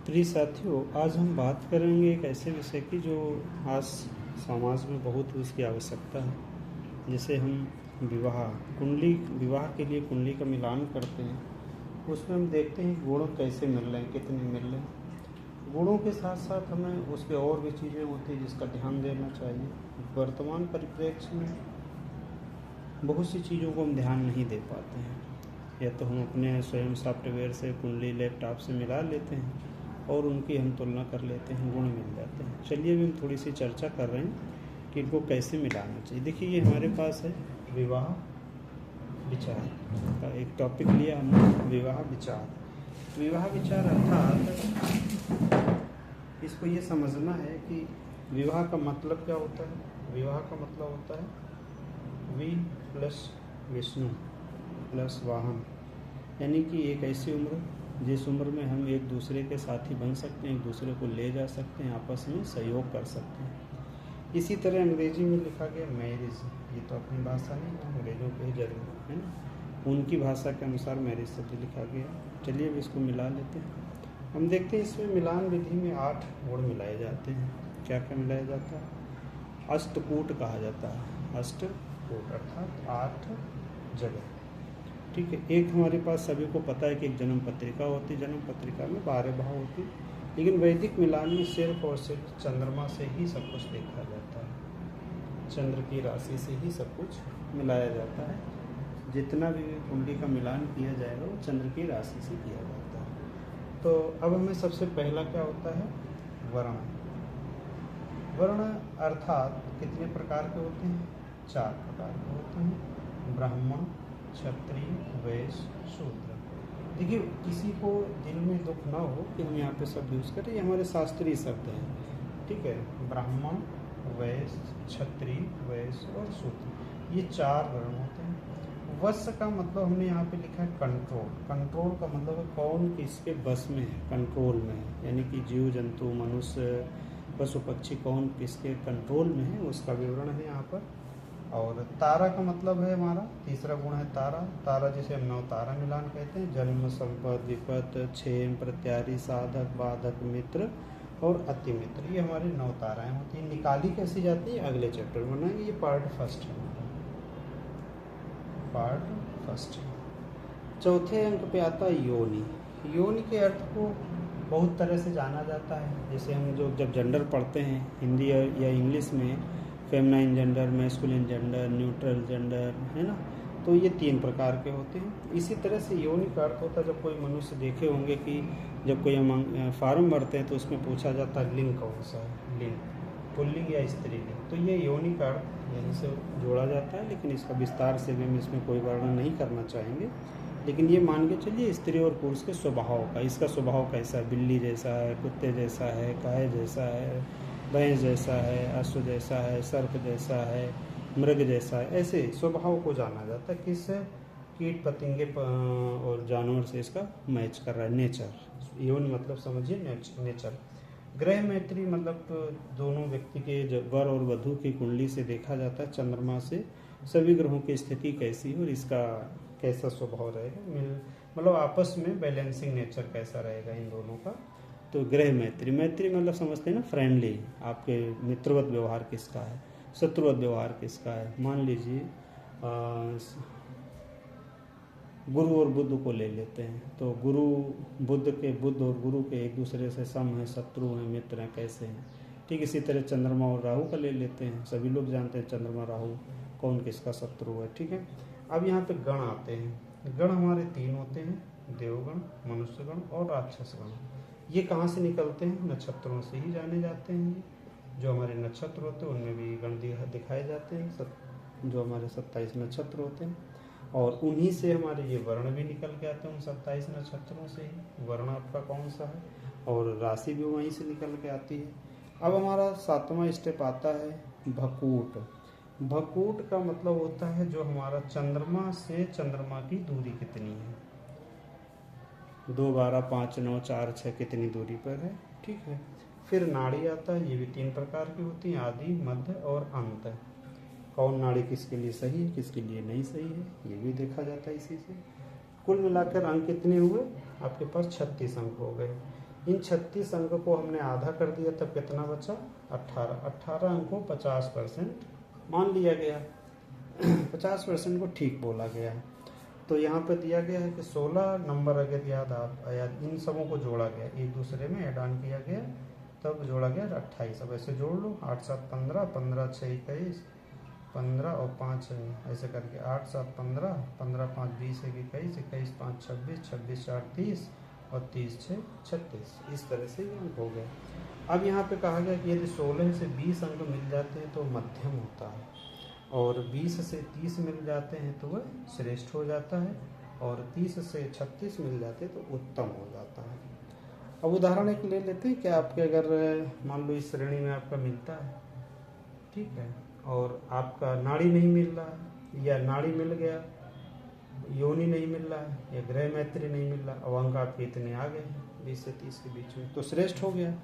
प्रिय साथियों, आज हम बात करेंगे एक ऐसे विषय की जो आज समाज में बहुत उसकी आवश्यकता है। जैसे हम विवाह कुंडली विवाह के लिए कुंडली का मिलान करते हैं, उसमें हम देखते हैं गुण कैसे मिल रहे हैं, कितने मिल रहे हैं। गुणों के साथ साथ हमें उसके और भी चीज़ें होती हैं जिसका ध्यान देना चाहिए। वर्तमान परिप्रेक्ष्य में बहुत सी चीज़ों को हम ध्यान नहीं दे पाते हैं, या तो हम अपने स्वयं सॉफ्टवेयर से कुंडली लैपटॉप से मिला लेते हैं और उनकी हम तुलना कर लेते हैं, गुण मिल जाते हैं। चलिए अभी हम थोड़ी सी चर्चा कर रहे हैं कि इनको कैसे मिलाना चाहिए। देखिए, ये हमारे पास है विवाह विचार का एक टॉपिक लिया हमने, विवाह विचार। विवाह विचार अर्थात इसको ये समझना है कि विवाह का मतलब क्या होता है। विवाह का मतलब होता है वी प्लस विष्णु प्लस वाहन, यानी कि एक ऐसी उम्र जिस उम्र में हम एक दूसरे के साथी बन सकते हैं, एक दूसरे को ले जा सकते हैं, आपस में सहयोग कर सकते हैं। इसी तरह अंग्रेजी में लिखा गया मैरिज। ये तो अपनी भाषा नहीं है, अंग्रेजों के ही जरूर है ना, उनकी भाषा के अनुसार मैरिज शब्द लिखा गया। चलिए अब इसको मिला लेते हैं। हम देखते हैं इसमें मिलान विधि में 8 गुण मिलाए जाते हैं। क्या क्या मिलाया जाता है? अष्टकूट कहा जाता है। अष्टकूट अर्थात 8 जगह। ठीक है। एक हमारे पास सभी को पता है कि एक जन्म पत्रिका होती है, जन्म पत्रिका में 12 भाव होती है, लेकिन वैदिक मिलान में सिर्फ और सिर्फ चंद्रमा से ही सब कुछ देखा जाता है। चंद्र की राशि से ही सब कुछ मिलाया जाता है। जितना भी कुंडली का मिलान किया जाएगा वो चंद्र की राशि से किया जाता है। तो अब हमें सबसे पहला क्या होता है? वर्ण। वर्ण अर्थात कितने प्रकार के होते हैं? 4 प्रकार के होते हैं, ब्राह्मण, क्षत्रिय, वैश्य, शूद्र। देखिए, किसी को दिल में दुख ना हो कि हम यहाँ पे शब्द यूज़ करें, ये हमारे शास्त्रीय शब्द हैं। ठीक है। ब्राह्मण, वैश्य, क्षत्रिय, वैश्य और शूद्र, ये 4 वर्ण होते हैं। वश्य का मतलब हमने यहाँ पे लिखा है कंट्रोल। कंट्रोल का मतलब है कौन किसके बस में है, कंट्रोल में है, यानी कि जीव जंतु, मनुष्य, पशु पक्षी कौन किसके कंट्रोल में है, उसका विवरण है यहाँ पर। और तारा का मतलब है हमारा तीसरा गुण है तारा। तारा जिसे हम 9 तारा मिलान कहते हैं। जन्म, संपद, विपत, क्षेम, प्रत्यारी, साधक, बाधक, मित्र और अति मित्र, ये हमारी 9 ताराएं होती हैं। निकाली कैसी जाती है अगले चैप्टर में बनाएंगे। ये पार्ट फर्स्ट है हमारा, पार्ट फर्स्ट। चौथे अंक पे आता है योनि। योनि के अर्थ को बहुत तरह से जाना जाता है। जैसे हम जब जेंडर पढ़ते हैं हिंदी या इंग्लिश में, feminine gender, masculine gender, neutral gender, है ना, तो ये 3 प्रकार के होते हैं। इसी तरह से योनि का अर्थ होता है, जब कोई मनुष्य देखे होंगे कि जब कोई हम फार्म भरते हैं तो उसमें पूछा जाता है लिंग कौन सा है, लिंग पुल्लिंग या स्त्रीलिंग, तो ये योनि का अर्थ यहीं से जोड़ा जाता है। लेकिन इसका विस्तार से भी हम इसमें कोई वर्णन नहीं करना चाहेंगे, लेकिन ये मान के चलिए स्त्री और पुरुष के स्वभाव का, इसका स्वभाव कैसा है, बिल्ली जैसा है, कुत्ते जैसा है, गाय जैसा है, भैंस जैसा है, अश्व जैसा है, सर्प जैसा है, मृग जैसा है, ऐसे स्वभाव को जाना जाता है। किस कीट पतंगे और जानवर से इसका मैच कर रहा है, नेचर। यौन मतलब समझिए नेचर। ग्रह मैत्री मतलब तो दोनों व्यक्ति के वर और वधू की कुंडली से देखा जाता है, चंद्रमा से सभी ग्रहों की स्थिति कैसी है और इसका कैसा स्वभाव रहेगा, मतलब आपस में बैलेंसिंग नेचर कैसा रहेगा इन दोनों का। तो ग्रह मैत्री, मैत्री मतलब समझते हैं ना, फ्रेंडली, आपके मित्रवत व्यवहार किसका है, शत्रुवत व्यवहार किसका है। मान लीजिए गुरु और बुद्ध को ले लेते हैं, तो गुरु बुद्ध और गुरु के एक दूसरे से सम हैं, शत्रु हैं, मित्र हैं, कैसे हैं। ठीक इसी तरह चंद्रमा और राहु का ले लेते हैं, सभी लोग जानते हैं चंद्रमा राहु कौन किसका शत्रु है। ठीक है। अब यहाँ पे गण आते हैं। गण हमारे 3 होते हैं, देवगण, मनुष्यगण और राक्षस गण। ये कहाँ से निकलते हैं? नक्षत्रों से ही जाने जाते हैं। जो हमारे नक्षत्र होते हैं उनमें भी गण दिखाए जाते हैं, जो हमारे 27 नक्षत्र होते हैं, और उन्हीं से हमारे ये वर्ण भी निकल के आते हैं। उन 27 नक्षत्रों से ही वर्ण आपका कौन सा है, और राशि भी वहीं से निकल के आती है। अब हमारा 7वां स्टेप आता है भकूट। भकूट का मतलब होता है जो हमारा चंद्रमा से चंद्रमा की दूरी कितनी है, 2, 12, 5, 9, 4, 6 कितनी दूरी पर है। ठीक है। फिर नाड़ी आता है, ये भी 3 प्रकार की होती हैं, आदि, मध्य और अंत। कौन नाड़ी किसके लिए सही है, किसके लिए नहीं सही है, ये भी देखा जाता है इसी से। कुल मिलाकर अंक कितने हुए आपके पास? 36 अंक हो गए। इन 36 अंक को हमने आधा कर दिया, तब कितना बचा? 18। 18 अंक को 50% मान लिया गया। 50% को ठीक बोला गया है। तो यहाँ पे दिया गया है कि 16 नंबर अगर याद इन सबों को जोड़ा गया, एक दूसरे में ऐड ऑन किया गया, तब जोड़ा गया 28। अब ऐसे जोड़ लो, 8 7 15, 15 6 21, 15 और 5 ऐसे करके 8 7 15, 15 5 20 21, 21 5 26, 26 4 30 और 30 6 36। इस तरह से ये अंक हो गया। अब यहाँ पे कहा गया कि यदि 16 से 20 अंक मिल जाते हैं तो मध्यम होता है, और 20 से 30 मिल जाते हैं तो वह श्रेष्ठ हो जाता है, और 30 से 36 मिल जाते हैं तो उत्तम हो जाता है। अब उदाहरण एक ले लेते हैं कि आपके अगर मान लो इस श्रेणी में आपका मिलता है, ठीक है, और आपका नाड़ी नहीं मिल रहा है, या नाड़ी मिल गया, योनि नहीं मिल रहा है, या गृह मैत्री नहीं मिल रहा, अब अंक आपके इतने आ गए 20 से 30 के बीच में, तो श्रेष्ठ हो गया।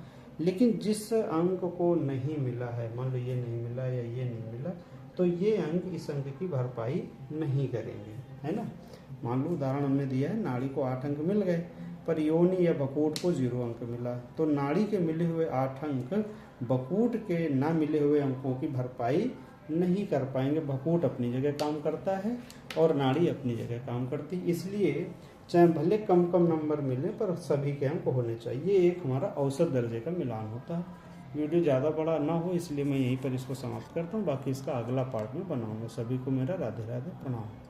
लेकिन जिस अंक को नहीं मिला है, मान लो ये नहीं मिला या ये नहीं मिला, तो ये अंक इस अंक की भरपाई नहीं करेंगे, है ना। मान लो उदाहरण हमने दिया है, नाड़ी को 8 अंक मिल गए, पर योनि या बकूट को 0 अंक मिला, तो नाड़ी के मिले हुए 8 अंक बकूट के ना मिले हुए अंकों की भरपाई नहीं कर पाएंगे। बकूट अपनी जगह काम करता है और नाड़ी अपनी जगह काम करती है, इसलिए चाहे भले कम कम नंबर मिले पर सभी के अंक होने चाहिए। ये एक हमारा औसत दर्जे का मिलान होता है। वीडियो ज़्यादा बड़ा ना हो इसलिए मैं यहीं पर इसको समाप्त करता हूँ, बाकी इसका अगला पार्ट में बनाऊँगा। सभी को मेरा राधे राधे प्रणाम।